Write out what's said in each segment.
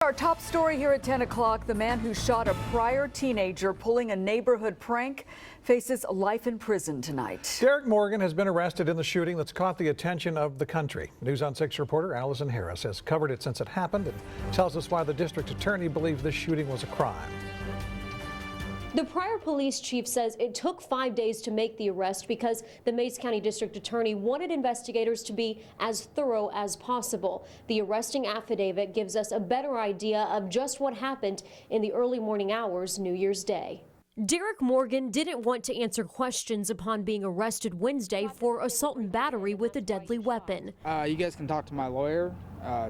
Our top story here at 10 o'clock, the man who shot a Pryor teenager pulling a neighborhood prank faces life in prison tonight. Derek Morgan has been arrested in the shooting that's caught the attention of the country. News on 6 reporter Allison Harris has covered it since it happened and tells us why the district attorney believes this shooting was a crime. The Pryor police chief says it took 5 days to make the arrest because the Mays County district attorney wanted investigators to be as thorough as possible. The arresting affidavit gives us a better idea of just what happened in the early morning hours New Year's Day. Derek Morgan didn't want to answer questions upon being arrested Wednesday for assault and battery with a deadly weapon. You guys can talk to my lawyer,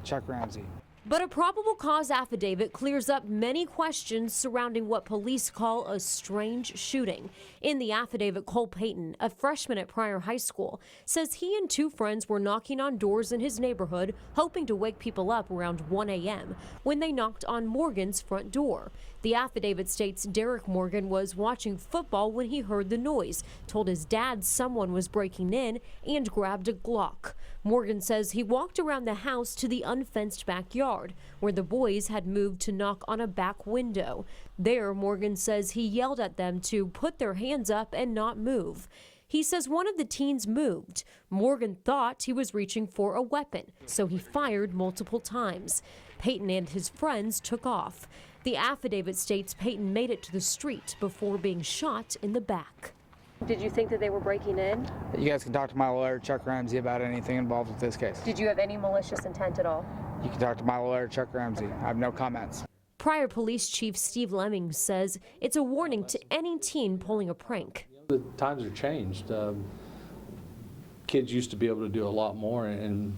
Chuck Ramsey. But a probable cause affidavit clears up many questions surrounding what police call a strange shooting. In the affidavit, Cole Payton, a freshman at Pryor High School, says he and two friends were knocking on doors in his neighborhood, hoping to wake people up around 1 a.m. when they knocked on Morgan's front door. The affidavit states Derek Morgan was watching football when he heard the noise, told his dad someone was breaking in, and grabbed a Glock. Morgan says he walked around the house to the unfenced backyard, where the boys had moved to knock on a back window. There, Morgan says he yelled at them to put their hands up and not move. He says one of the teens moved. Morgan thought he was reaching for a weapon, so he fired multiple times. Payton and his friends took off. The affidavit states Payton made it to the street before being shot in the back. Did you think that they were breaking in? You guys can talk to my lawyer, Chuck Ramsey, about anything involved with this case. Did you have any malicious intent at all? You can talk to my lawyer, Chuck Ramsey. I have no comments. Pryor Police Chief Steve Lemming says it's a warning to any teen pulling a prank. The times are changed. Kids used to be able to do a lot more, and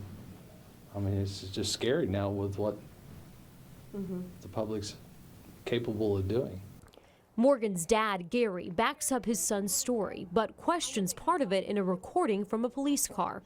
I mean, it's just scary now with what the public's capable of doing. Morgan's dad, Gary, backs up his son's story, but questions part of it in a recording from a police car.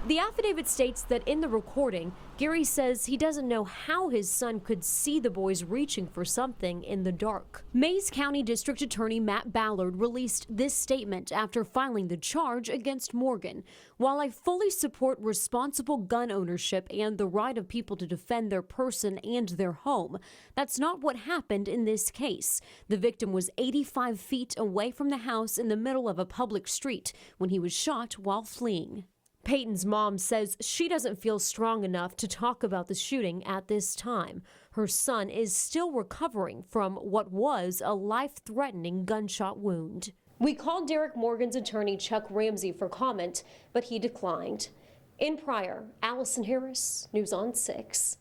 The affidavit states that in the recording, Gary says he doesn't know how his son could see the boys reaching for something in the dark. Mays County District Attorney Matt Ballard released this statement after filing the charge against Morgan. While I fully support responsible gun ownership and the right of people to defend their person and their home, that's not what happened in this case. The victim was 85 feet away from the house in the middle of a public street when he was shot while fleeing. Payton's mom says she doesn't feel strong enough to talk about the shooting at this time. Her son is still recovering from what was a life-threatening gunshot wound. We called Derek Morgan's attorney, Chuck Ramsey, for comment, but he declined. In Pryor, Allison Harris, News on 6.